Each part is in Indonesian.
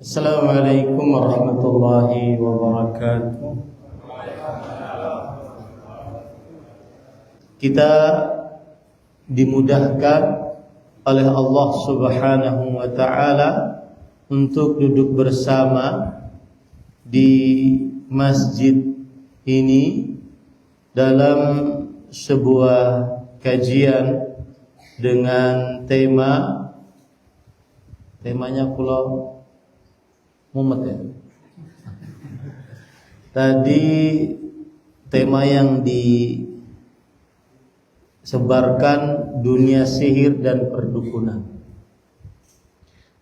Assalamualaikum warahmatullahi wabarakatuh. Kita dimudahkan oleh Allah Subhanahu wa ta'ala untuk duduk bersama di masjid ini dalam sebuah kajian dengan temanya Pulau Mumet ya. Tadi tema yang disebarkan dunia sihir dan perdukunan.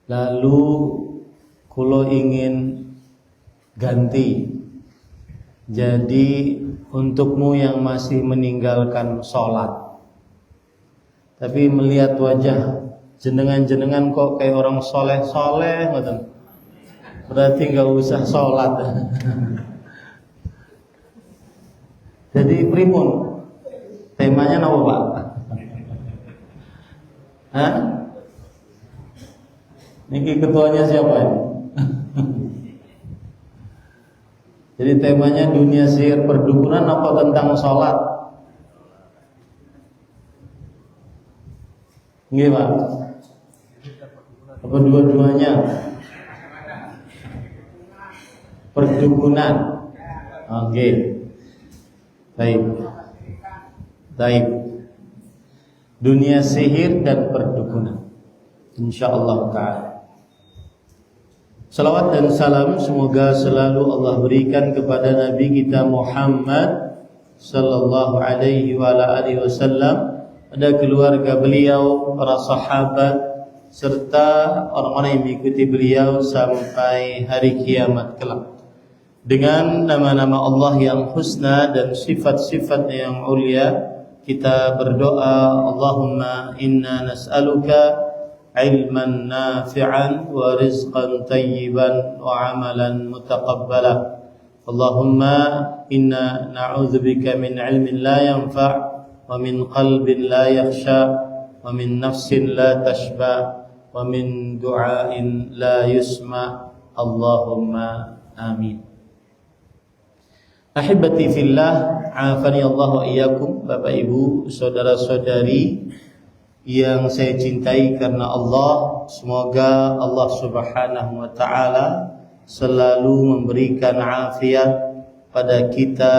Lalu kulo ingin ganti. Jadi untukmu yang masih meninggalkan sholat, tapi melihat wajah jenengan kok kayak orang soleh ngoten, berarti nggak usah sholat. Jadi pripun temanya napa Pak? Hah? Niki ketuanya siapa ini? Jadi temanya dunia sihir perdukunan apa tentang sholat? Nggih Pak? Apa dua-duanya? Perdukunan. Oke. Baik. Dunia sihir dan perdukunan. Insyaallah ta'ala. Salawat dan salam semoga selalu Allah berikan kepada Nabi kita Muhammad sallallahu alaihi wa ala alihi wasallam, pada keluarga beliau, para sahabat, serta orang-orang yang mengikuti beliau sampai hari kiamat kelak. Dengan nama-nama Allah yang husna dan sifat-sifatnya yang ulia, kita berdoa, Allahumma inna nas'aluka ilman nafi'an wa rizqan tayyiban wa amalan mutaqabbala. Allahumma inna na'udzubika min ilmin la yanfa' wa min qalbin la yakhsha wa min nafsin la tashba wa min du'ain la yusma. Allahumma amin. Ahibati fillah, afani Allah wa iyyakum. Bapak Ibu, saudara-saudari yang saya cintai karena Allah, semoga Allah Subhanahu wa ta'ala selalu memberikan afiat pada kita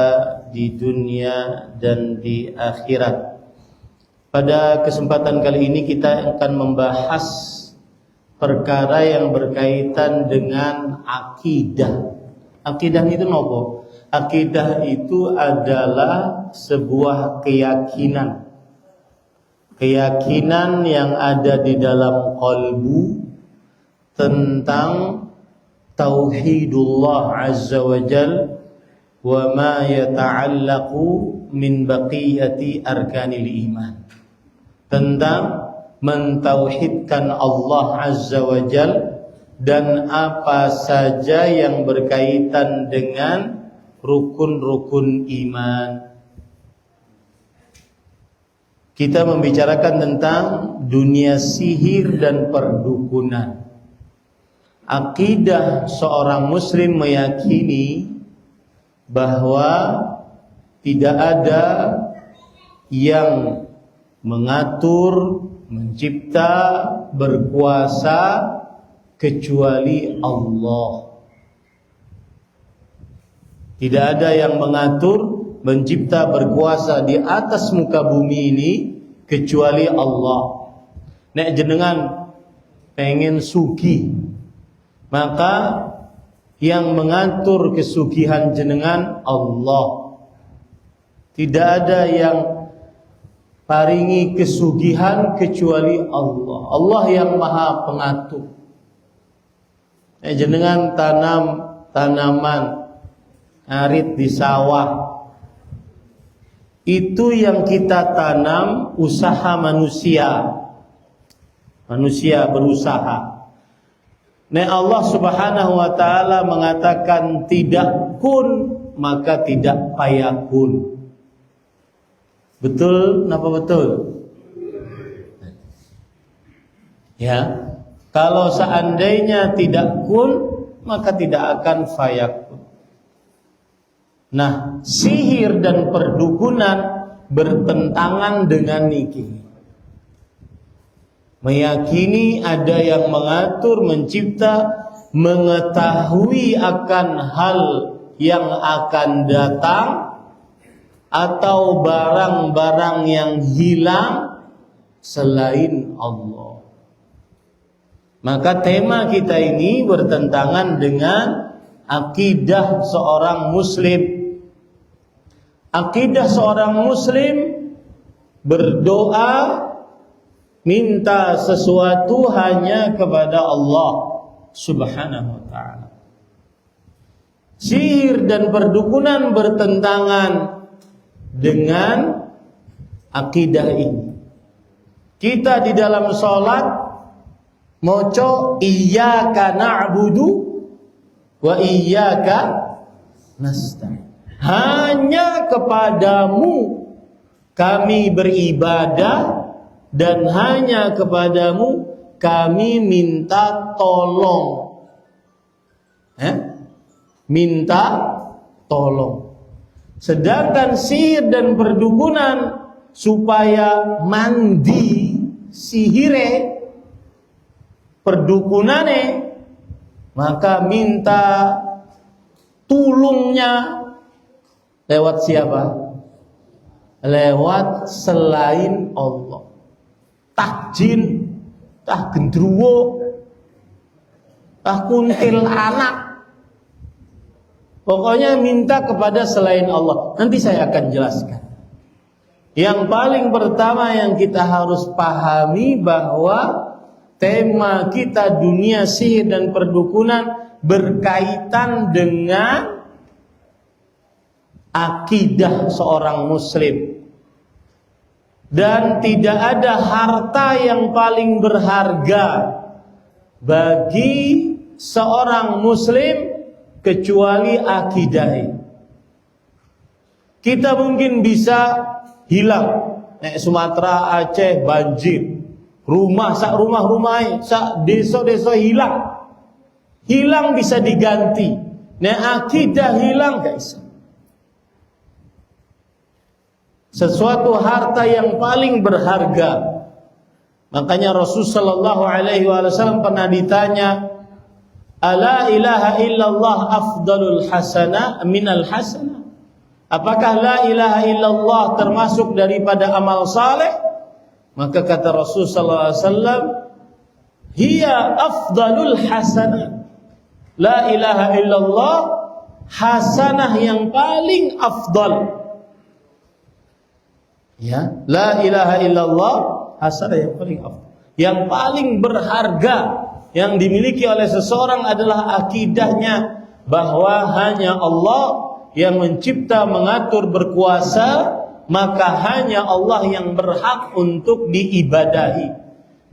di dunia dan di akhirat. Pada kesempatan kali ini kita akan membahas perkara yang berkaitan dengan akidah. Akidah itu nopo? Akidah itu adalah sebuah keyakinan yang ada di dalam qalbu tentang tauhidullah azza wa jal wa ma yata'allaqu min baqiyati arkanil iman, tentang mentauhidkan Allah azza wa jal dan apa saja yang berkaitan dengan rukun-rukun iman. Kita membicarakan tentang dunia sihir dan perdukunan. Akidah seorang muslim meyakini bahwa tidak ada yang mengatur, mencipta, berkuasa kecuali Allah. Tidak ada yang mengatur, mencipta, berkuasa di atas muka bumi ini kecuali Allah. Nek jenengan pengen sugih, maka yang mengatur kesugihan jenengan Allah. Tidak ada yang paringi kesugihan kecuali Allah. Allah yang maha pengatur. Nek jenengan tanam tanaman arit di sawah, itu yang kita tanam usaha manusia berusaha. Nek Allah Subhanahu wa ta'ala mengatakan tidak kun, maka tidak payakun. Betul? Napa betul? Ya. Kalau seandainya tidak kun, maka tidak akan fayakun. Nah, sihir dan perdukunan bertentangan dengan niki. Meyakini ada yang mengatur, mencipta, mengetahui akan hal yang akan datang atau barang-barang yang hilang selain Allah. Maka tema kita ini bertentangan dengan akidah seorang muslim. Akidah seorang muslim berdoa minta sesuatu hanya kepada Allah Subhanahu wa ta'ala. Sihir dan perdukunan bertentangan dengan akidah ini. Kita di dalam sholat moco iyyaka na'budu wa iyyaka nasta'in. Hanya kepadamu kami beribadah dan hanya kepadamu kami minta tolong. Minta tolong. Sedangkan sihir dan perdukunan supaya mandi sihire perdukunane, maka minta tulungnya lewat siapa? Lewat selain Allah. Tah jin, tah gendruwo, tah kuntil anak. Pokoknya minta kepada selain Allah. Nanti saya akan jelaskan. Yang paling pertama yang kita harus pahami bahwa tema kita dunia sihir dan perdukunan berkaitan dengan akidah seorang muslim. Dan tidak ada harta yang paling berharga bagi seorang muslim kecuali akidah. Kita mungkin bisa hilang. Sumatera, Aceh banjir. Sak rumah-rumah, sak desa-desa hilang. Hilang bisa diganti. Akidah hilang guys. Sesuatu harta yang paling berharga. Makanya Rasulullah sallallahu alaihi wasallam pernah ditanya, "Ala ilaha illallah afdalul hasanah minal hasanah?" Apakah la ilaha illallah termasuk daripada amal saleh? Maka kata Rasulullah sallallahu alaihi wasallam, "Hiya afdalul hasanah." La ilaha illallah hasanah yang paling afdal. Ya, la ilaha illallah hasanah yang paling afdal. Yang paling berharga yang dimiliki oleh seseorang adalah akidahnya bahwa hanya Allah yang mencipta, mengatur, berkuasa, maka hanya Allah yang berhak untuk diibadahi.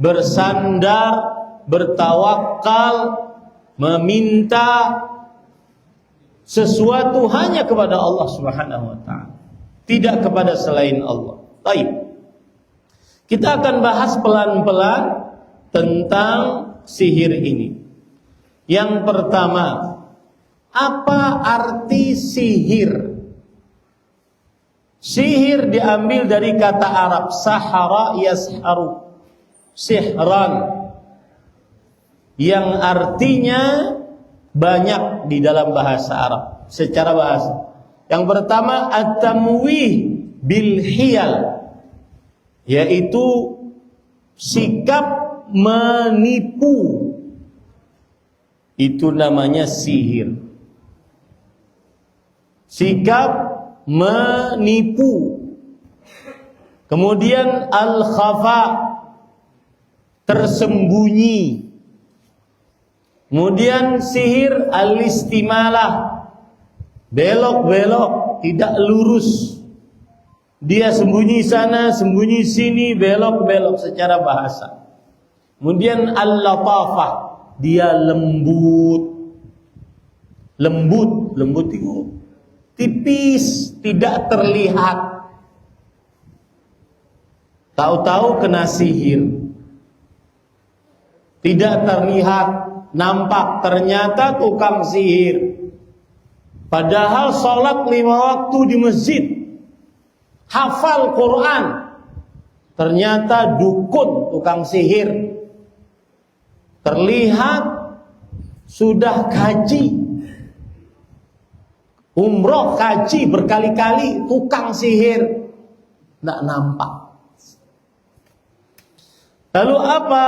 Bersandar, bertawakal, meminta sesuatu hanya kepada Allah Subhanahu wa ta'ala, tidak kepada selain Allah. Baik. Kita akan bahas pelan-pelan tentang sihir ini. Yang pertama, apa arti sihir? Sihir diambil dari kata Arab sahara yasharu, sihran, yang artinya banyak di dalam bahasa Arab secara bahasa. Yang pertama at-tamwih bil hiyal, yaitu sikap menipu. Itu namanya sihir. Sikap menipu. Kemudian al-khafa, tersembunyi. Kemudian sihir al-istimalah, belok-belok, tidak lurus. Dia sembunyi sana, sembunyi sini, belok-belok secara bahasa. Kemudian al-latafah, dia lembut. Lembut itu tipis, tidak terlihat. Tahu-tahu kena sihir. tidak terlihat, nampak, ternyata tukang sihir. Padahal sholat 5 waktu di masjid, hafal Quran, ternyata dukun, tukang sihir. Terlihat sudah kaji, umroh, kaji berkali-kali, tukang sihir, tidak nampak. Lalu apa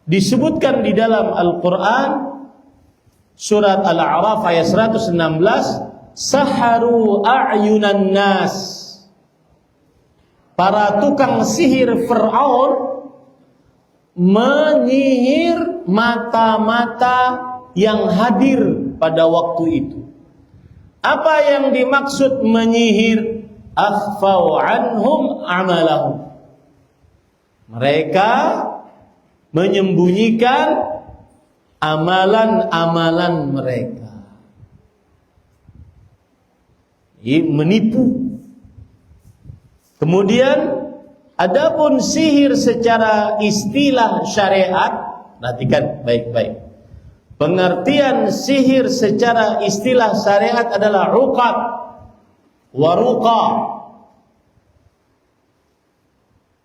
disebutkan di dalam Al-Quran? Surat Al-A'raf ayat 116, saharu a'yunan nas. Para tukang sihir Fir'aun menyihir mata-mata yang hadir pada waktu itu. Apa yang dimaksud menyihir? Akhfau anhum amalahum. Mereka menyembunyikan amalan-amalan mereka. Menipu. Kemudian adapun sihir secara istilah syariat, perhatikan baik-baik. Pengertian sihir secara istilah syariat adalah uqad, waruqa,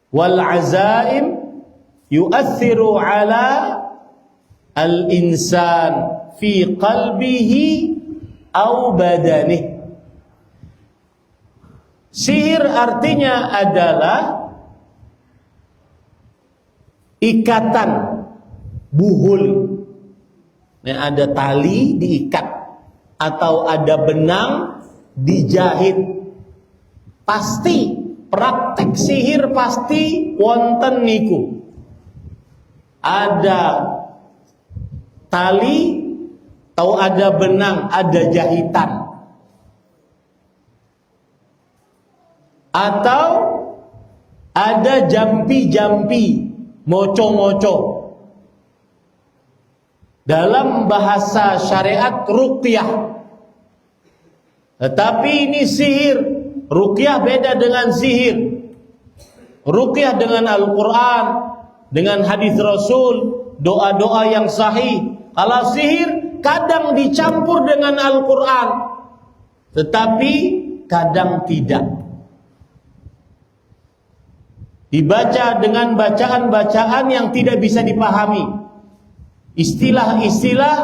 wal azaim yu'athiru ala al-insan fi qalbihi au badanih. Sihir artinya adalah ikatan buhul. Ada tali diikat atau ada benang dijahit. Pasti praktek sihir pasti wonten niku. Ada tali atau ada benang, ada jahitan. Atau ada jampi-jampi, moco-moco. Dalam bahasa syariat ruqyah. Tetapi ini sihir. Ruqyah beda dengan sihir. Ruqyah dengan Al-Quran, dengan hadis Rasul, doa-doa yang sahih. Kalau sihir kadang dicampur dengan Al-Quran, tetapi kadang tidak. Dibaca dengan bacaan-bacaan yang tidak bisa dipahami. Istilah-istilah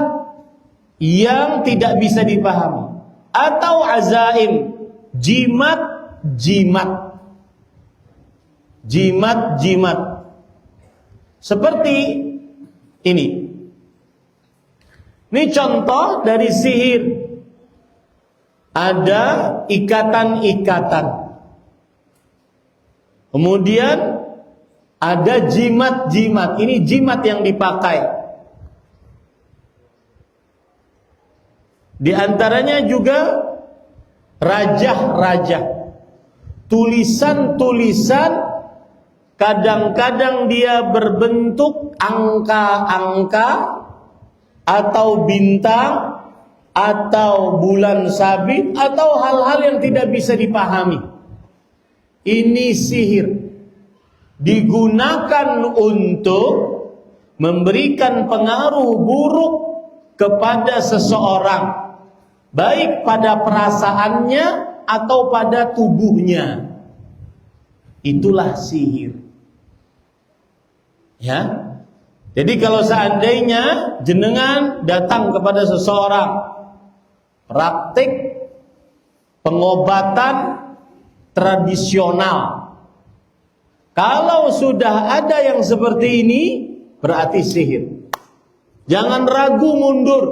yang tidak bisa dipahami. Atau azaim, jimat-jimat. Jimat-jimat. Seperti ini. Ini contoh dari sihir. Ada ikatan-ikatan. Kemudian ada jimat-jimat. Ini jimat yang dipakai. Di antaranya juga rajah-rajah. Tulisan-tulisan, kadang-kadang dia berbentuk angka-angka atau bintang atau bulan sabit atau hal-hal yang tidak bisa dipahami. Ini sihir. Digunakan untuk memberikan pengaruh buruk kepada seseorang, baik pada perasaannya atau pada tubuhnya. Itulah sihir. Ya. Jadi kalau seandainya jenengan datang kepada seseorang, praktik pengobatan tradisional, kalau sudah ada yang seperti ini, berarti sihir. Jangan ragu mundur.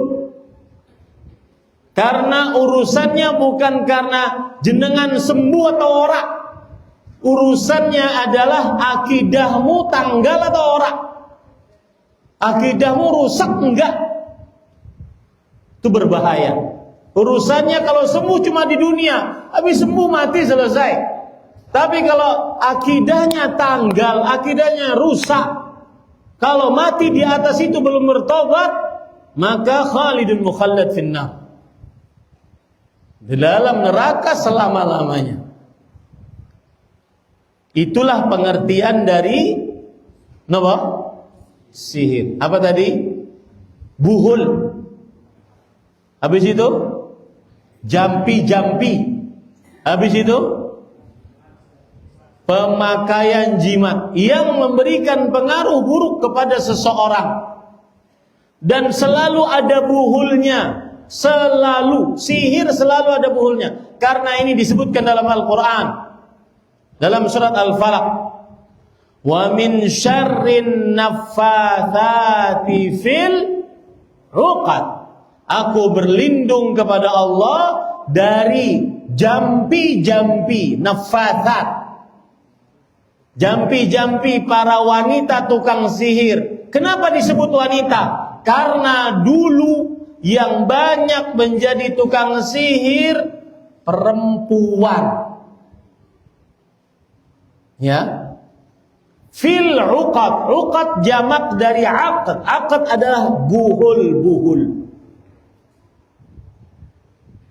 Karena urusannya bukan karena jenengan sembuh atau ora. Urusannya adalah akidahmu tanggal atau ora. Akidahmu rusak enggak? Itu berbahaya. Urusannya kalau sembuh cuma di dunia, habis sembuh mati selesai. Tapi kalau akidahnya tanggal, akidahnya rusak, kalau mati di atas itu belum bertobat, maka khalidun mukhallad finnar, di dalam neraka selama-lamanya. Itulah pengertian dari sihir. Apa tadi? Buhul. Habis itu jampi-jampi. Habis itu pemakaian jimat yang memberikan pengaruh buruk kepada seseorang. Dan selalu ada buhulnya. Selalu. Sihir selalu ada buhulnya. Karena ini disebutkan dalam Al-Quran. Dalam surat Al-Falaq. Wa min syarrin naffatsati fil 'uqad. Aku berlindung kepada Allah dari jampi-jampi, naffatsat. Jampi-jampi para wanita tukang sihir. Kenapa disebut wanita? Karena dulu yang banyak menjadi tukang sihir perempuan. Ya. Fil 'uqad. 'Uqad jamak dari 'aqd. 'Aqd adalah buhul-buhul.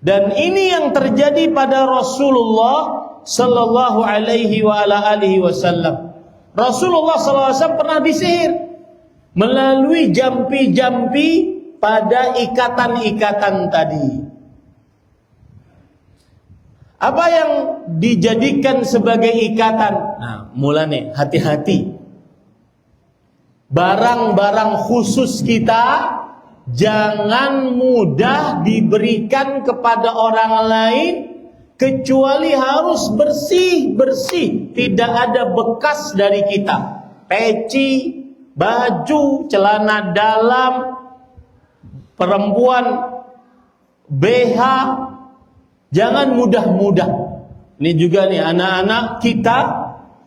Dan ini yang terjadi pada Rasulullah sallallahu alaihi wa ala alihi wasallam. Rasulullah sallallahu alaihi wasallam pernah disihir melalui jampi-jampi pada ikatan-ikatan tadi. Apa yang dijadikan sebagai ikatan? Nah, mulane hati-hati. Barang-barang khusus kita jangan mudah diberikan kepada orang lain kecuali harus bersih-bersih, tidak ada bekas dari kita. Peci, baju, celana dalam perempuan, BH, jangan mudah-mudah. Ini juga nih anak-anak kita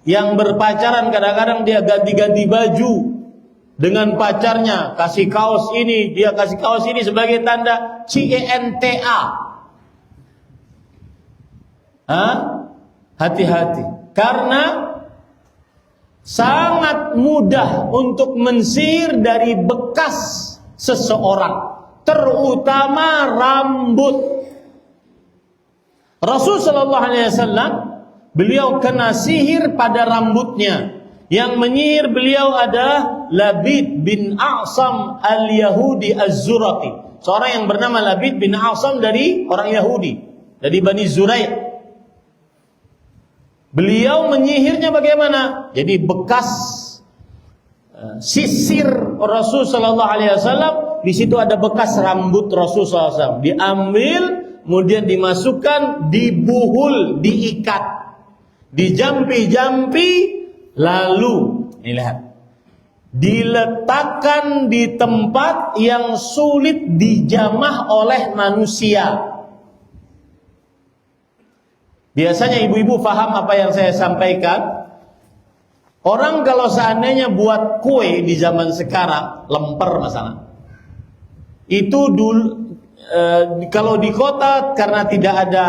yang berpacaran, kadang-kadang dia ganti-ganti baju dengan pacarnya, kasih kaos ini, dia kasih kaos ini sebagai tanda CENTA. Hati-hati, karena sangat mudah untuk mensihir dari bekas seseorang, terutama rambut. Rasul sallallahu alaihi wasallam beliau kena sihir pada rambutnya. Yang menyihir beliau adalah Labid bin A'sam al-Yahudi az-Zuraqi. Seorang yang bernama Labid bin A'sam dari orang Yahudi, dari Bani Zuraik. Beliau menyihirnya bagaimana? Jadi bekas sisir Rasul sallallahu alaihi wasallam, di situ ada bekas rambut Rasul sallallahu alaihi wasallam. Diambil, kemudian dimasukkan, dibuhul, diikat, dijampi-jampi, lalu ini lihat, diletakkan di tempat yang sulit dijamah oleh manusia. Biasanya ibu-ibu paham apa yang saya sampaikan. Orang kalau seandainya buat kue di zaman sekarang, lemper masalah, itu dulu kalau di kota karena tidak ada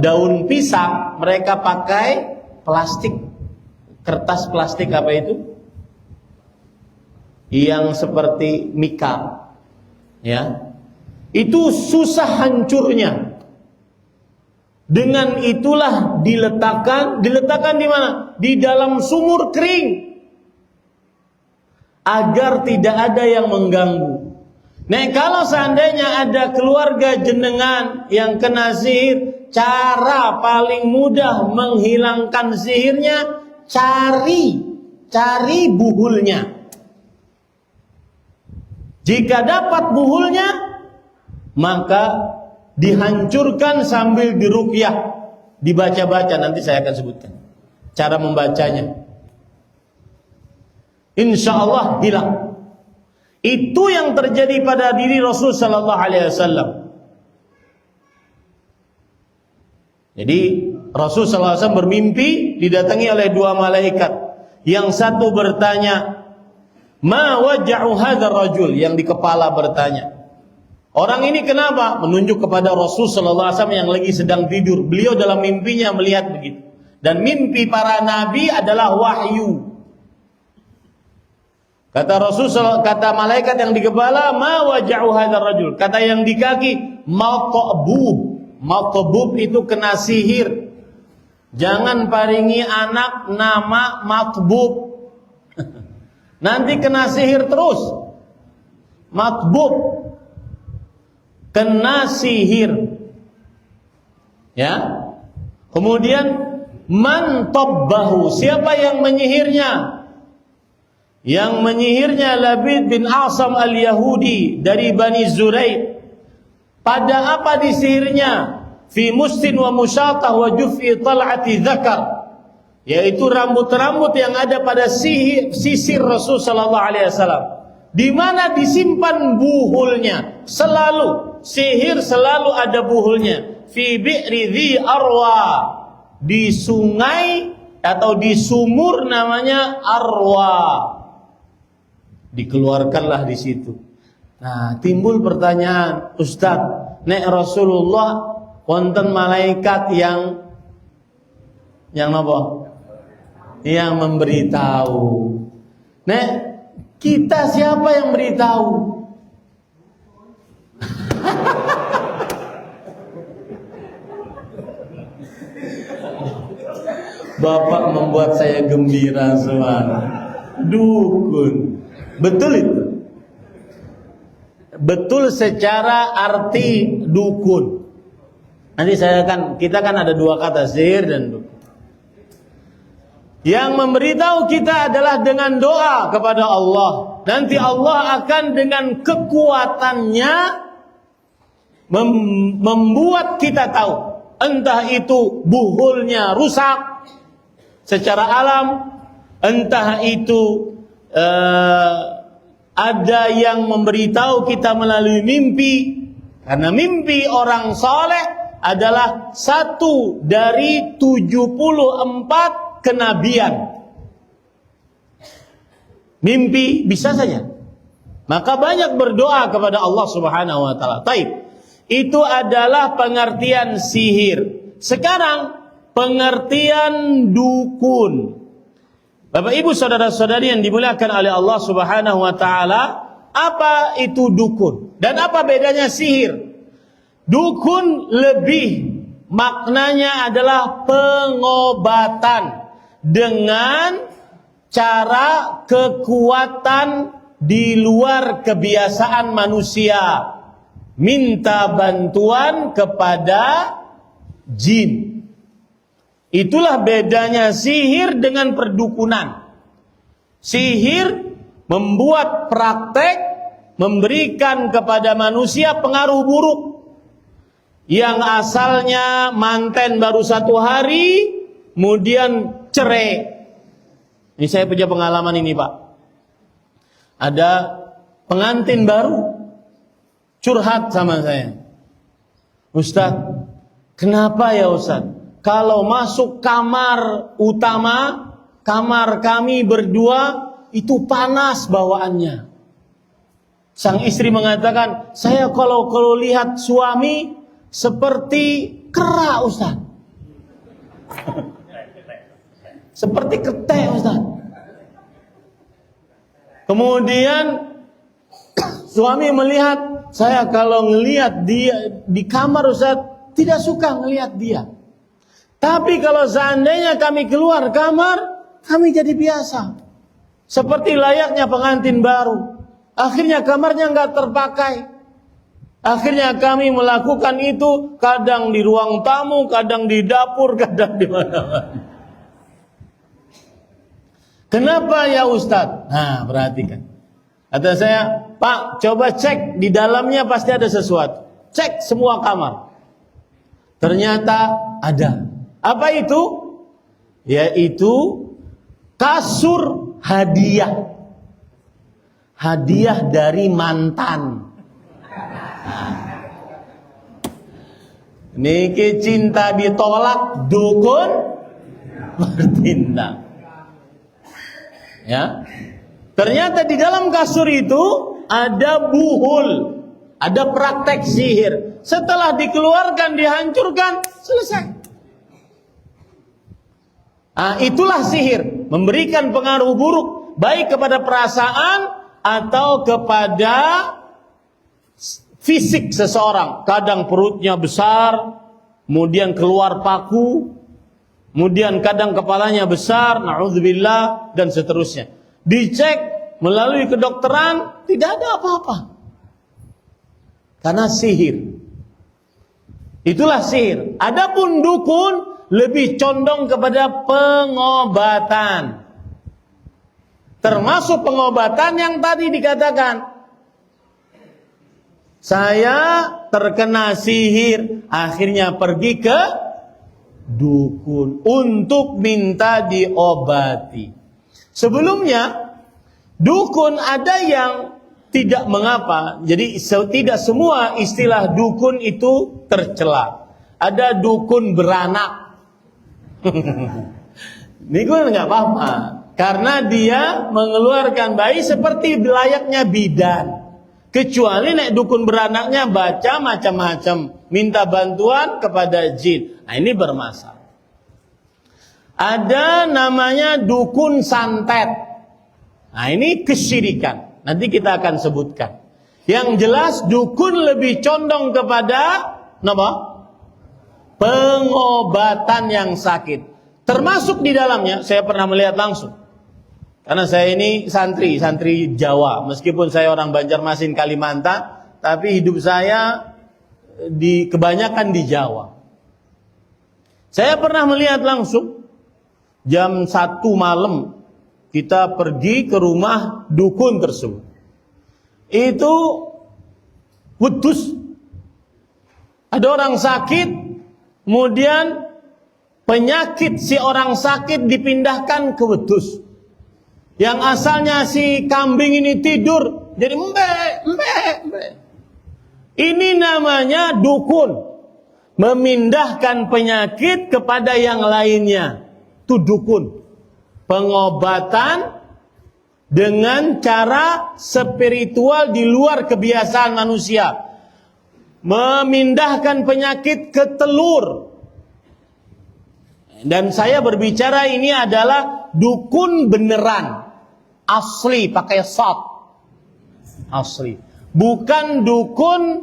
daun pisang, mereka pakai plastik, kertas plastik apa itu? Yang seperti mika, ya. Itu susah hancurnya. Dengan itulah diletakkan di mana? Di dalam sumur kering, agar tidak ada yang mengganggu. Nah, kalau seandainya ada keluarga jenengan yang kena sihir, cara paling mudah menghilangkan sihirnya, cari buhulnya. Jika dapat buhulnya, maka dihancurkan sambil diruqyah, dibaca-baca. Nanti saya akan sebutkan cara membacanya. Insya Allah hilang. Itu yang terjadi pada diri Rasul sallallahu alaihi wasallam. Jadi Rasul sallallahu alaihi wasallam bermimpi didatangi oleh dua malaikat. Yang satu bertanya, "Ma waja'u hadzal rajul?" Yang di kepala bertanya, "Orang ini kenapa?" Menunjuk kepada Rasul sallallahu alaihi wasallam yang lagi sedang tidur. Beliau dalam mimpinya melihat begitu. Dan mimpi para nabi adalah wahyu. Kata Rasul, kata malaikat yang di kepala, "Ma waja'u hadzal rajul?" Kata yang di kaki, "Matbub." Matbub itu kena sihir. Jangan paringi anak nama matbub. nanti kena sihir terus. Matbub, kena sihir. Ya. Kemudian man tabbahu, siapa yang menyihirnya? Yang menyihirnya Labid bin Asam al-Yahudi dari Bani Zuraid. Pada apa disihirnya? Fi mustin wa musyatah wa juf'i tal'ati dzakar, yaitu rambut-rambut yang ada pada sisir Rasul sallallahu alaihi wasallam. Di mana disimpan buhulnya? Selalu sihir selalu ada buhulnya. Fi bi'ri dzi arwa, di sungai atau di sumur namanya Arwa. Dikeluarkanlah di situ. Nah, timbul pertanyaan, Ustaz, nek Rasulullah wonten malaikat yang apa? Yang memberitahu. Nek kita siapa yang beritahu? Bapak membuat saya gembira semua. Dukun. Betul itu. Betul secara arti dukun. Nanti kita kan ada dua kata, sihir dan dukun. Yang memberitahu kita adalah dengan doa kepada Allah. Nanti Allah akan dengan kekuatannya membuat kita tahu. Entah itu buhulnya rusak secara alam, entah itu ada yang memberitahu kita melalui mimpi. Karena mimpi orang saleh adalah satu dari 74 kenabian. Mimpi bisa saja. Maka banyak berdoa kepada Allah Subhanahu wa taala. Taib. Itu adalah pengertian sihir. Sekarang pengertian dukun. Bapak Ibu saudara-saudari yang dimuliakan oleh Allah Subhanahu wa taala, apa itu dukun dan apa bedanya sihir? Dukun lebih maknanya adalah pengobatan dengan cara kekuatan di luar kebiasaan manusia. Minta bantuan kepada jin. Itulah bedanya sihir dengan perdukunan. Sihir membuat praktek, memberikan kepada manusia pengaruh buruk. Yang asalnya manten baru 1 hari, kemudian cerai. Ini saya punya pengalaman ini, Pak. Ada pengantin baru curhat sama saya. Ustaz, kenapa ya Ustaz? Kalau masuk kamar utama, kamar kami berdua, itu panas bawaannya. Sang istri mengatakan, saya kalau lihat suami seperti kera Ustaz. Seperti ketek Ustaz. Kemudian suami melihat, saya kalau ngelihat dia di kamar Ustaz, tidak suka ngelihat dia. Tapi kalau seandainya kami keluar kamar, kami jadi biasa. Seperti layaknya pengantin baru. Akhirnya kamarnya nggak terpakai. Akhirnya kami melakukan itu kadang di ruang tamu, kadang di dapur, kadang di mana-mana. Kenapa ya Ustadz? Nah, perhatikan. Kata saya, Pak, coba cek di dalamnya pasti ada sesuatu. Cek semua kamar. Ternyata ada. Apa itu? Yaitu kasur hadiah. Hadiah dari mantan. Niki cinta ditolak, dukun bertindak. Ya. Ternyata di dalam kasur itu ada buhul, ada praktek sihir. Setelah dikeluarkan, dihancurkan, selesai. Nah, itulah sihir, memberikan pengaruh buruk baik kepada perasaan atau kepada fisik seseorang. Kadang perutnya besar, kemudian keluar paku, kemudian kadang kepalanya besar, na'udzubillah, dan seterusnya. Dicek melalui kedokteran, tidak ada apa-apa. Karena sihir. Itulah sihir. Adapun dukun lebih condong kepada pengobatan. Termasuk pengobatan yang tadi dikatakan. Saya terkena sihir, akhirnya pergi ke dukun untuk minta diobati. Sebelumnya, dukun ada yang tidak mengapa. Jadi tidak semua istilah dukun itu tercela. Ada dukun beranak. Ini gue nggak apa-apa. Karena dia mengeluarkan bayi seperti layaknya bidan. Kecuali nek dukun beranaknya baca macam-macam, minta bantuan kepada jin. Nah, ini bermasalah. Ada namanya dukun santet. Nah, ini kesyirikan. Nanti kita akan sebutkan. Yang jelas dukun lebih condong kepada apa? Pengobatan yang sakit. Termasuk di dalamnya saya pernah melihat langsung. Karena saya ini santri Jawa. Meskipun saya orang Banjarmasin, Kalimantan, tapi hidup saya kebanyakan di Jawa. Saya pernah melihat langsung jam 1 malam kita pergi ke rumah dukun tersebut. Itu wedus. Ada orang sakit, kemudian penyakit si orang sakit dipindahkan ke wedus. Yang asalnya si kambing ini tidur jadi embe. Ini namanya dukun. Memindahkan penyakit kepada yang lainnya. Itu dukun. Pengobatan dengan cara spiritual di luar kebiasaan manusia. Memindahkan penyakit ke telur. Dan saya berbicara ini adalah dukun beneran. Asli, pakai shot. Asli. Bukan dukun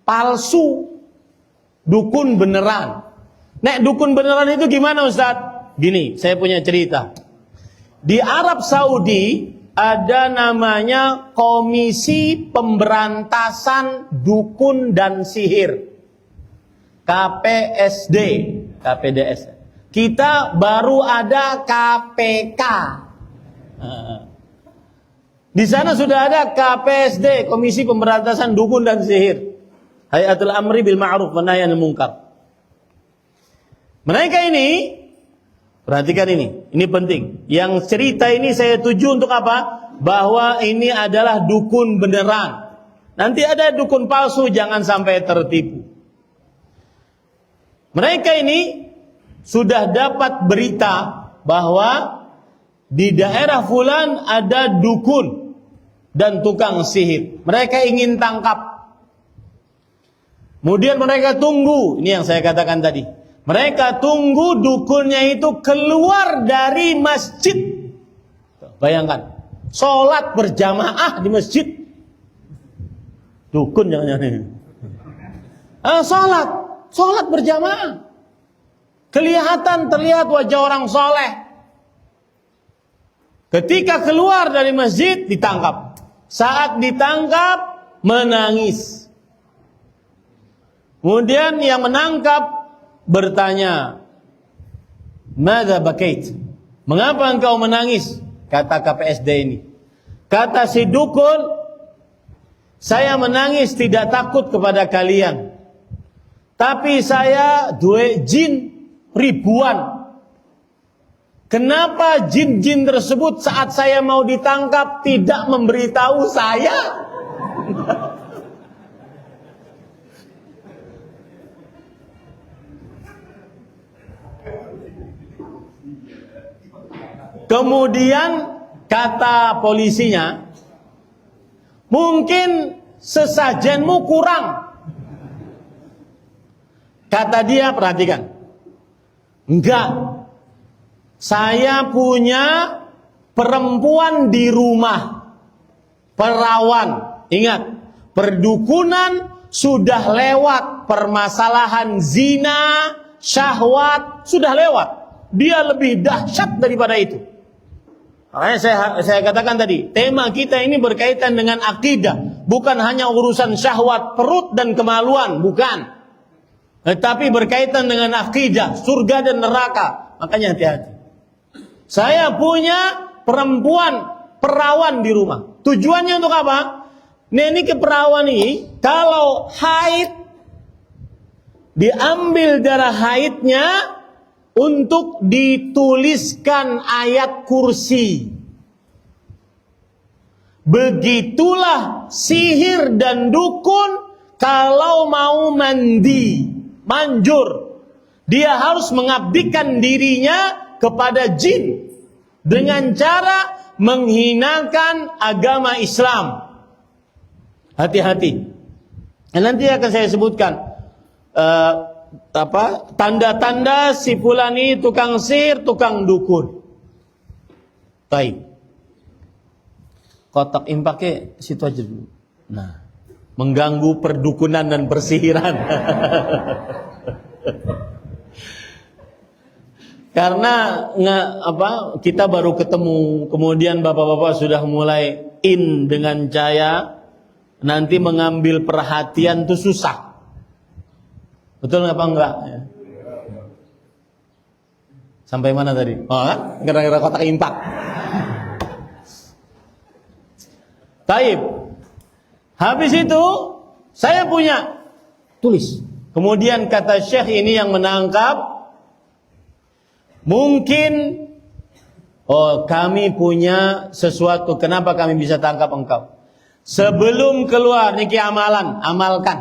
palsu. Dukun beneran. Nek dukun beneran itu gimana Ustaz? Gini, saya punya cerita. Di Arab Saudi ada namanya Komisi Pemberantasan Dukun dan Sihir. KPSD. KPDS. Kita baru ada KPK. Di sana sudah ada KPSD, Komisi Pemberantasan Dukun dan Sihir. Hayatul Amri bil Ma'ruf wa Nahy 'anil Munkar. Mereka ini, perhatikan ini penting. Yang cerita ini saya tuju untuk apa? Bahwa ini adalah dukun beneran. Nanti ada dukun palsu, jangan sampai tertipu. Mereka ini sudah dapat berita bahwa di daerah fulan ada dukun dan tukang sihir. Mereka ingin tangkap. Kemudian mereka tunggu, ini yang saya katakan tadi. Mereka tunggu dukunnya itu keluar dari masjid. Bayangkan, sholat berjamaah di masjid. Dukun jangan-jangan. Sholat berjamaah. Terlihat wajah orang soleh. Ketika keluar dari masjid, ditangkap. Saat ditangkap, menangis. Kemudian yang menangkap bertanya, "Madza bakait?" Mengapa engkau menangis? Kata KPSD ini. Kata si dukun, saya menangis tidak takut kepada kalian. Tapi saya duwe jin ribuan. Kenapa jin-jin tersebut saat saya mau ditangkap tidak memberitahu saya? Kemudian kata polisinya, mungkin sesajenmu kurang. Kata dia, perhatikan. Enggak. Saya punya perempuan di rumah. Perawan. Ingat, perdukunan sudah lewat. Permasalahan zina, syahwat, sudah lewat. Dia lebih dahsyat daripada itu. Makanya saya katakan tadi, tema kita ini berkaitan dengan akidah, bukan hanya urusan syahwat perut dan kemaluan, bukan. Tetapi berkaitan dengan akidah, surga dan neraka. Makanya hati-hati. Saya punya perempuan perawan di rumah. Tujuannya untuk apa? Ini keperawan ini, kalau haid, diambil darah haidnya untuk dituliskan ayat kursi. Begitulah sihir dan dukun kalau mau mandi, manjur. Dia harus mengabdikan dirinya kepada jin dengan cara menghinakan agama Islam. Hati-hati. Nanti akan saya sebutkan tanda-tanda si fulan ini tukang sihir, tukang dukun. Baik. Kotak impaknya situ aja dulu. Nah, mengganggu perdukunan dan persihiran. Karena kita baru ketemu, kemudian bapak-bapak sudah mulai in dengan saya, nanti mengambil perhatian itu susah. Betul apa enggak? Ya. Sampai mana tadi? Oh, kan? Gara-gara kotak impak. Taib. Habis itu saya punya tulis. Kemudian kata Syekh ini yang menangkap, mungkin kami punya sesuatu. Kenapa kami bisa tangkap engkau? Sebelum keluar niki amalkan.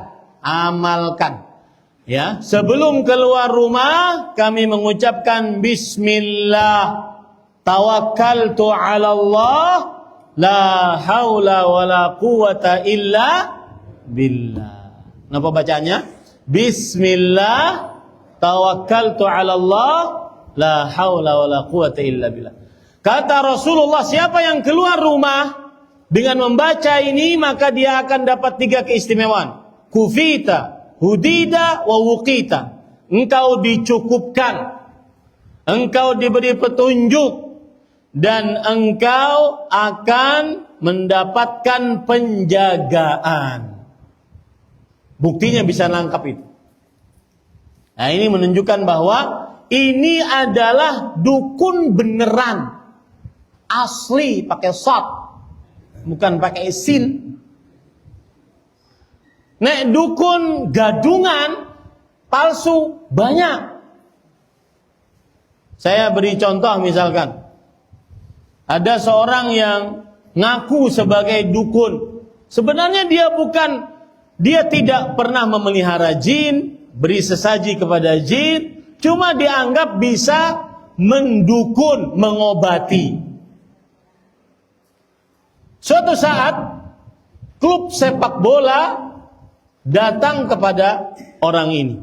Ya, sebelum keluar rumah kami mengucapkan bismillah, tawakkaltu 'ala Allah, la haula wala quwata illa billah. Napa bacanya? Bismillah, tawakkaltu 'ala Allah, la haula wala quwata illa billah. Kata Rasulullah, siapa yang keluar rumah dengan membaca ini, maka dia akan dapat 3 keistimewaan. Kufita, hudida, wa wuqita. Engkau dicukupkan, engkau diberi petunjuk, dan engkau akan mendapatkan penjagaan. Buktinya bisa nangkap itu. Nah, ini menunjukkan bahwa ini adalah dukun beneran, asli, pakai shot, bukan pakai sin. Nek dukun gadungan palsu banyak. Saya beri contoh, misalkan ada seorang yang ngaku sebagai dukun. Sebenarnya dia tidak pernah memelihara jin, beri sesaji kepada jin, cuma dianggap bisa mendukun, mengobati. Suatu saat klub sepak bola datang kepada orang ini,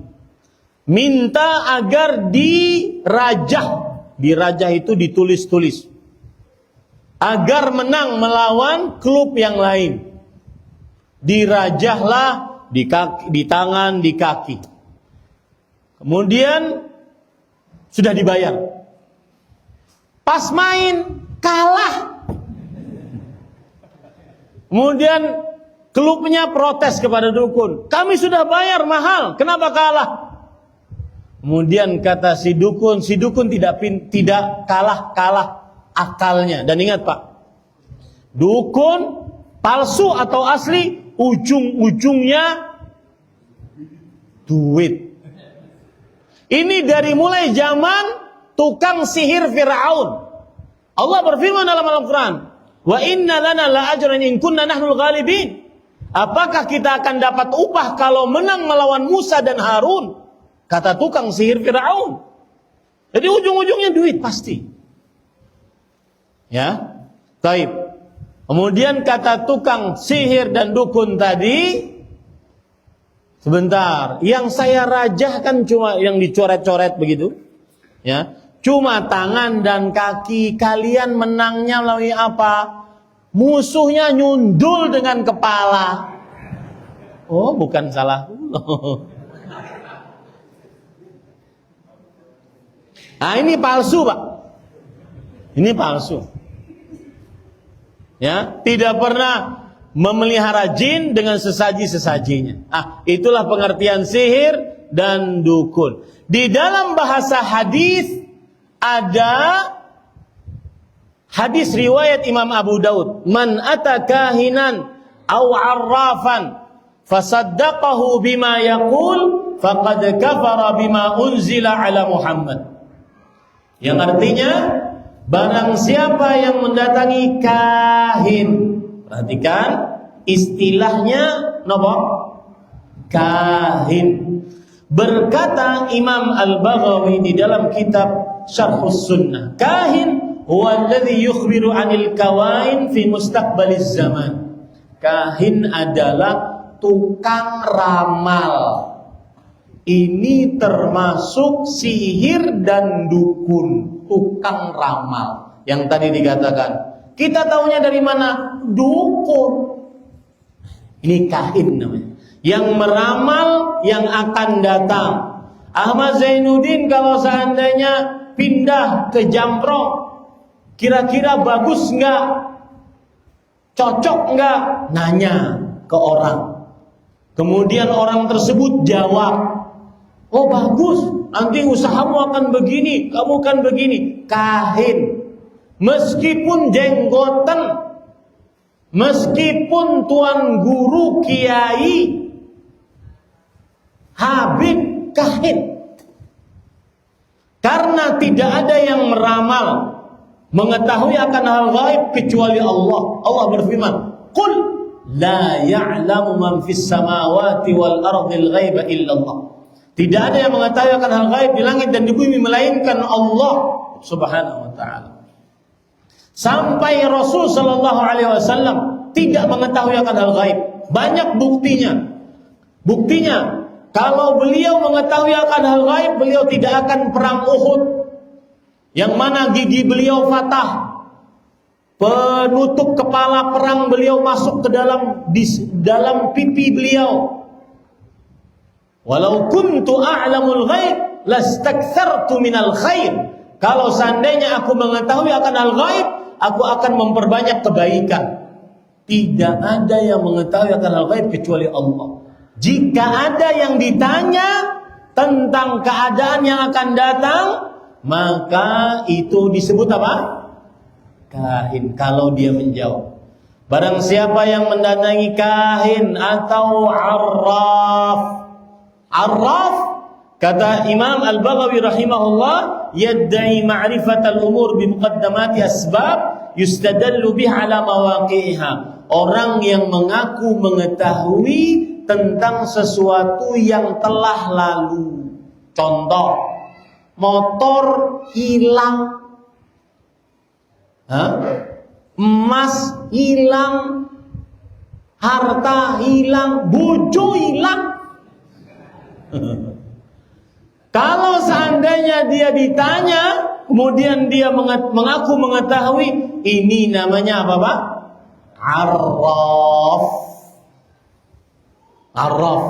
minta agar dirajah itu ditulis-tulis, agar menang melawan klub yang lain. Dirajahlah di kaki, di tangan, di kaki. Kemudian sudah dibayar. Pas main kalah. Kemudian klubnya protes kepada dukun. Kami sudah bayar mahal, kenapa kalah? Kemudian kata si dukun tidak kalah akalnya. Dan ingat Pak, dukun palsu atau asli, ujung-ujungnya duit. Ini dari mulai zaman tukang sihir Fir'aun. Allah berfirman dalam Al-Quran, wa inna lana la ajran in kunna nahnul ghalibin. Apakah kita akan dapat upah kalau menang melawan Musa dan Harun? Kata tukang sihir Fir'aun. Jadi ujung-ujungnya duit pasti. Ya, taib. Kemudian kata tukang sihir dan dukun tadi, sebentar, yang saya rajahkan cuma yang dicoret-coret begitu, ya, cuma tangan dan kaki. Kalian menangnya melalui apa? Musuhnya nyundul dengan kepala. Oh, bukan salah. Nah, ini palsu, Pak. Ini palsu. Ya, tidak pernah memelihara jin dengan sesaji-sesajinya. Itulah pengertian sihir dan dukun. Di dalam bahasa hadis ada hadis riwayat Imam Abu Daud, "Man ata kahinan aw 'arrafan fasaddaqahu bima yaqul faqad kafara bima unzila ala Muhammad." Yang artinya, barang siapa yang mendatangi kahin, perhatikan istilahnya nopo? Kahin. Berkata Imam Al-Baghawi di dalam kitab Syarhus Sunnah, kahin huwa alladhi yukhbiru 'anil kawain fi mustaqbaliz zaman. Kahin adalah tukang ramal. Ini termasuk sihir dan dukun, tukang ramal. Yang tadi dikatakan, kita tahunya dari mana? Dukun. Ini kahin namanya. Yang meramal yang akan datang. Ahmad Zainuddin kalau seandainya pindah ke Jamrong, kira-kira bagus enggak? Cocok enggak? Nanya ke orang. Kemudian orang tersebut jawab, "Oh bagus, nanti usahamu akan begini, kamu akan begini." Kahin. Meskipun jenggotan, meskipun tuan guru kiai, habib, kahin. Karena tidak ada yang meramal, mengetahui akan hal gaib kecuali Allah. Allah berfirman, "Qul la ya'lamu man fis samawati wal ardil ghaiba illa Allah." Tidak ada yang mengetahui akan hal gaib di langit dan di bumi melainkan Allah Subhanahu wa taala. Sampai Rasul sallallahu alaihi wasallam tidak mengetahui akan hal gaib. Banyak buktinya. Buktinya, kalau beliau mengetahui akan hal gaib, beliau tidak akan perang Uhud, yang mana gigi beliau patah, penutup kepala perang beliau masuk ke dalam pipi beliau. Walau kuntu a'lamul ghaib lastakthartu minal khair. Kalau seandainya aku mengetahui akan hal gaib, aku akan memperbanyak kebaikan. Tidak ada yang mengetahui akan hal gaib kecuali Allah. Jika ada yang ditanya tentang keadaan yang akan datang, maka itu disebut apa? Kahin, kalau dia menjawab. Barang siapa yang mendatangi kahin atau arraf. Arraf, kata Imam Al-Baghawi rahimahullah, yadda'i ma'rifatal umur bimuqaddamati asbab yustadallu biha ala mawaqi'iha. Orang yang mengaku mengetahui tentang sesuatu yang telah lalu. Contoh, motor hilang, emas hilang, harta hilang, bojo hilang. Kalau seandainya dia ditanya, kemudian dia mengaku mengetahui, ini namanya apa Pak? Arraf. Arraf.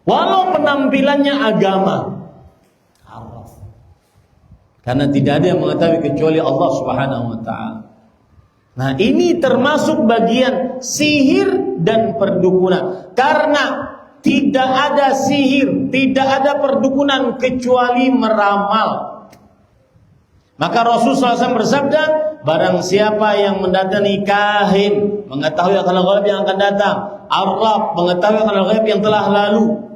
Walau penampilannya agama, arraf. Karena tidak ada yang mengetahui kecuali Allah Subhanahu wa taala. Nah, ini termasuk bagian sihir dan perdukunan. Karena tidak ada sihir, tidak ada perdukunan kecuali meramal. Maka Rasulullah SAW bersabda, barang siapa yang mendatangi kahin, mengetahui akan hal gaib yang akan datang, arraf, mengetahui akan hal gaib yang telah lalu,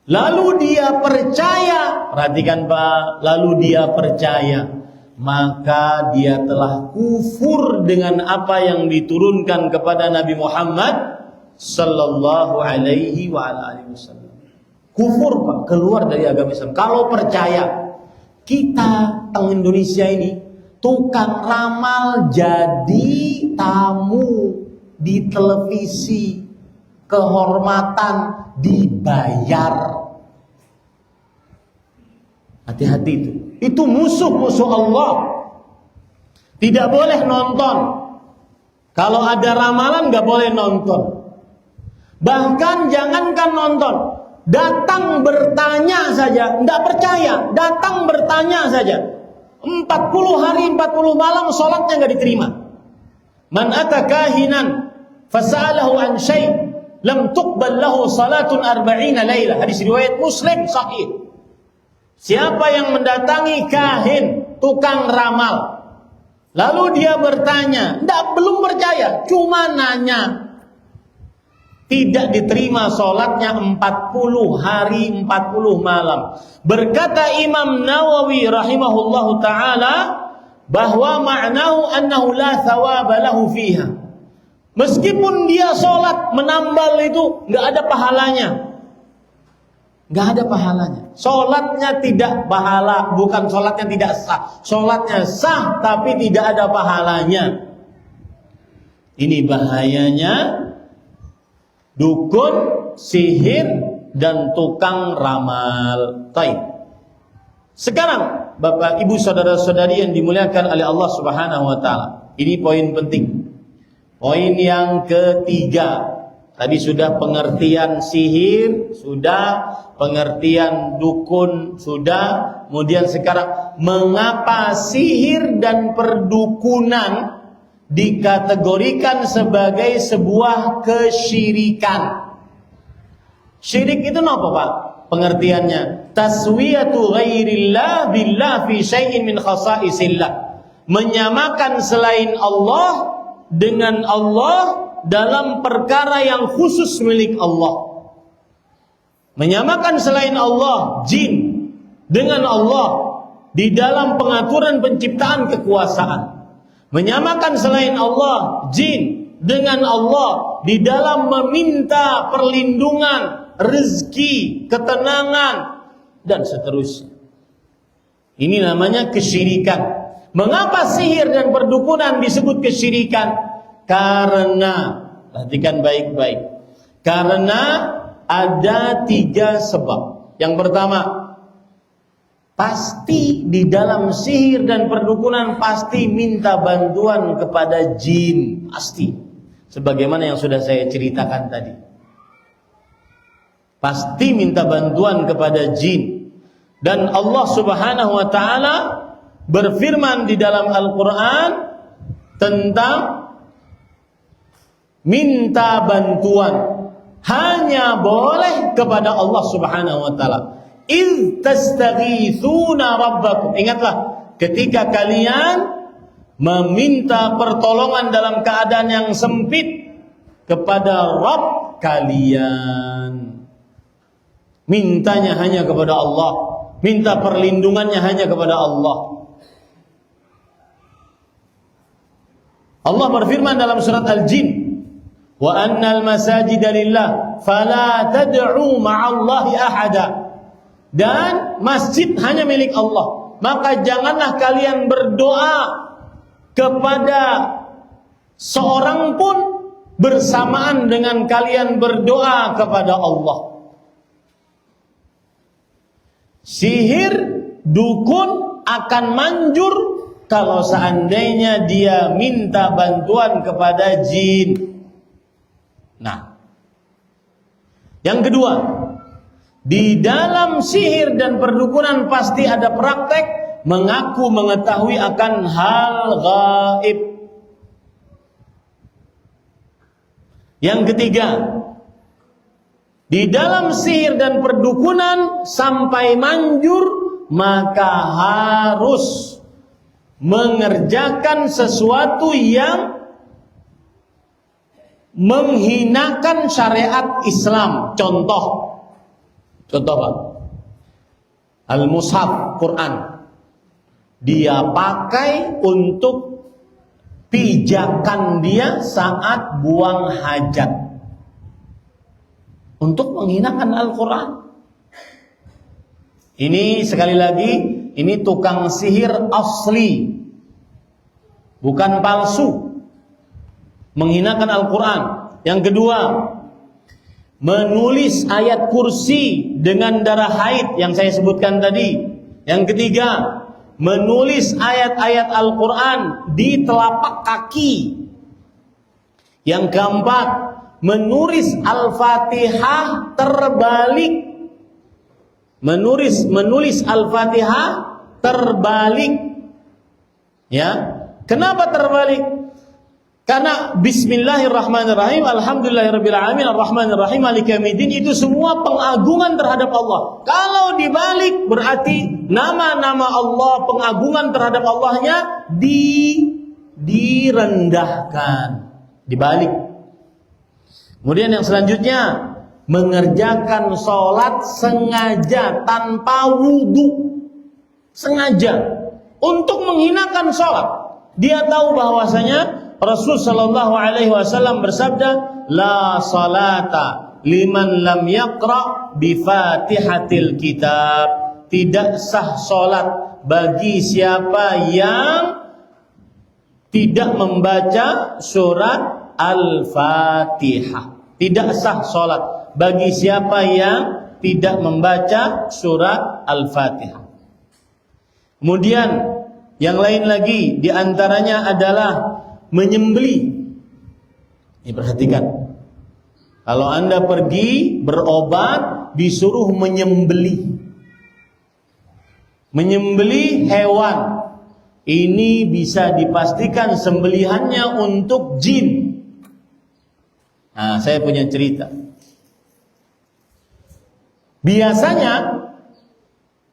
lalu dia percaya, perhatikan Pak, lalu dia percaya, maka dia telah kufur dengan apa yang diturunkan kepada Nabi Muhammad sallallahu alaihi wa alihi wasallam. Kufur Pak, keluar dari agama Islam. Kalau percaya, kita teng Indonesia ini tukang ramal jadi tamu di televisi, kehormatan dibayar. Hati-hati itu. Itu musuh-musuh Allah. Tidak boleh nonton. Kalau ada ramalan nggak boleh nonton. Bahkan jangankan nonton, datang bertanya saja, tidak percaya, datang bertanya saja. 40 hari 40 malam sholatnya nggak diterima. Man ata kahinan fasa'alahu an syai' lam tuqbal lahu salatun 40 lailah. Hadis riwayat Muslim sahih. Siapa yang mendatangi kahin, tukang ramal, lalu dia bertanya, belum percaya, cuma nanya, tidak diterima sholatnya 40 hari 40 malam. Berkata Imam Nawawi rahimahullahu ta'ala, bahwa ma'nahu annahu la thawaba lahu fiha. Meskipun dia sholat menambal itu nggak ada pahalanya, nggak ada pahalanya. Sholatnya tidak pahala, bukan sholatnya tidak sah. Sholatnya sah tapi tidak ada pahalanya. Ini bahayanya dukun, sihir, dan tukang ramal. Taib. Sekarang Bapak Ibu saudara-saudari yang dimuliakan oleh Allah Subhanahu wa taala. Ini poin penting. Poin yang ketiga. Tadi sudah pengertian sihir, sudah pengertian dukun, sudah. Kemudian sekarang mengapa sihir dan perdukunan dikategorikan sebagai sebuah kesyirikan. Syirik itu apa, Pak? Pengertiannya taswiyatu ghairillah billah fi syai'in min khasaisillah. Menyamakan selain Allah dengan Allah dalam perkara yang khusus milik Allah. Menyamakan selain Allah jin dengan Allah di dalam pengaturan penciptaan kekuasaan. Menyamakan selain Allah jin dengan Allah di dalam meminta perlindungan, rezeki, ketenangan, dan seterusnya. Ini namanya kesyirikan. Mengapa sihir dan perdukunan disebut kesyirikan? Karena, perhatikan baik-baik, karena ada 3 sebab. Yang pertama, pasti di dalam sihir dan perdukunan pasti minta bantuan kepada jin, pasti. Sebagaimana yang sudah saya ceritakan tadi. Pasti minta bantuan kepada jin. Dan Allah Subhanahu wa taala berfirman di dalam Al-Qur'an tentang minta bantuan hanya boleh kepada Allah Subhanahu wa taala. إِذْ تَسْتَغِيثُونَ رَبَّكُمْ. Ingatlah ketika kalian meminta pertolongan dalam keadaan yang sempit kepada Rabb kalian. Mintanya hanya kepada Allah, minta perlindungannya hanya kepada Allah. Allah berfirman dalam surat Al-Jin, wa annal masajida lillah fala tad'u ma'allahi ahada. Dan masjid hanya milik Allah, maka janganlah kalian berdoa kepada seorang pun bersamaan dengan kalian berdoa kepada Allah. Sihir, dukun akan manjur kalau seandainya dia minta bantuan kepada jin. Nah, yang kedua, di dalam sihir dan perdukunan pasti ada praktek mengaku mengetahui akan hal gaib. Yang ketiga, di dalam sihir dan perdukunan sampai manjur maka harus mengerjakan sesuatu yang menghinakan syariat Islam. Contoh Pak, Al-Mushaf Quran dia pakai untuk pijakan dia saat buang hajat, untuk menghinakan Al-Quran. Ini sekali lagi, ini tukang sihir asli, bukan palsu, menghinakan Al-Quran. Yang kedua, menulis ayat kursi dengan darah haid yang saya sebutkan tadi. Yang ketiga, menulis ayat-ayat Al-Quran di telapak kaki. Yang keempat, menulis Al-Fatihah terbalik. Menulis Al-Fatihah terbalik. Ya, kenapa terbalik? Karena bismillahirrahmanirrahim, alhamdulillahirabbil alamin, arrahmanirrahim, maliki yaumiddin itu semua pengagungan terhadap Allah. Kalau dibalik berarti nama-nama Allah, pengagungan terhadap Allahnya direndahkan, dibalik. Kemudian yang selanjutnya, mengerjakan sholat sengaja tanpa wudu, sengaja untuk menghinakan sholat. Dia tahu bahwasanya Rasul sallallahu alaihi wasallam bersabda, la salata liman lam yaqra bi Fatihatil Kitab. Tidak sah salat bagi siapa yang tidak membaca surat Al-Fatihah. Tidak sah salat bagi siapa yang tidak membaca surat Al-Fatihah. Kemudian yang lain lagi di antaranya adalah menyembelih. Ini perhatikan. Kalau Anda pergi berobat disuruh menyembelih. Menyembelih hewan. Ini bisa dipastikan sembelihannya untuk jin. Nah, saya punya cerita. Biasanya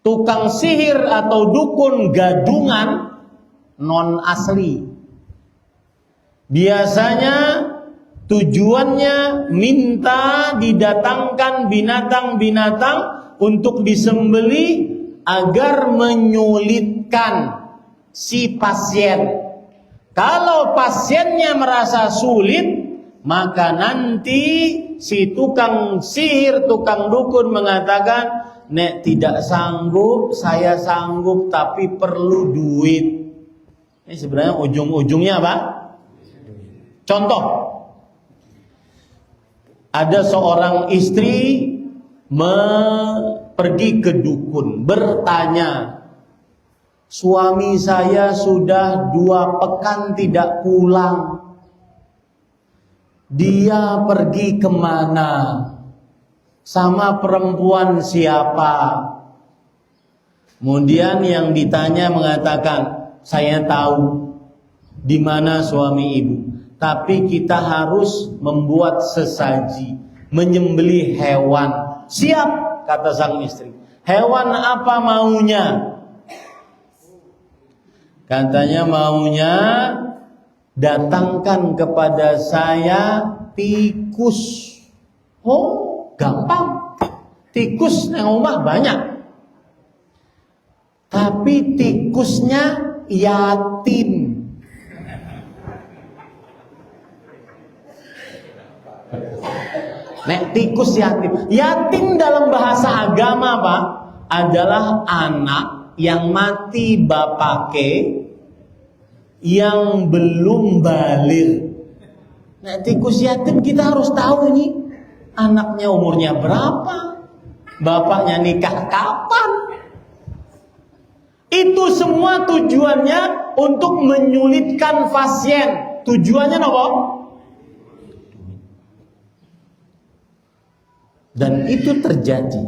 tukang sihir atau dukun gadungan non asli. Biasanya tujuannya minta didatangkan binatang-binatang untuk disembelih agar menyulitkan si pasien. Kalau pasiennya merasa sulit, maka nanti si tukang sihir, tukang dukun mengatakan, nek tidak sanggup, saya sanggup tapi perlu duit. Ini sebenarnya ujung-ujungnya apa? Contoh, ada seorang istri pergi ke dukun, bertanya, suami saya sudah 2 pekan tidak pulang. Dia pergi kemana? Sama perempuan siapa? Kemudian yang ditanya mengatakan, saya tahu di mana suami ibu. Tapi kita harus membuat sesaji, menyembelih hewan. Siap, kata sang istri. Hewan apa maunya? Katanya maunya datangkan kepada saya tikus. Oh, gampang. Tikus yang rumah banyak. Tapi tikusnya yatim. Nek tikus yatim. Yatim dalam bahasa agama Pak adalah anak yang mati bapake yang belum baligh. Nek tikus yatim kita harus tahu ini anaknya umurnya berapa, bapaknya nikah kapan. Itu semua tujuannya untuk menyulitkan pasien. Tujuannya apa? Dan itu terjadi.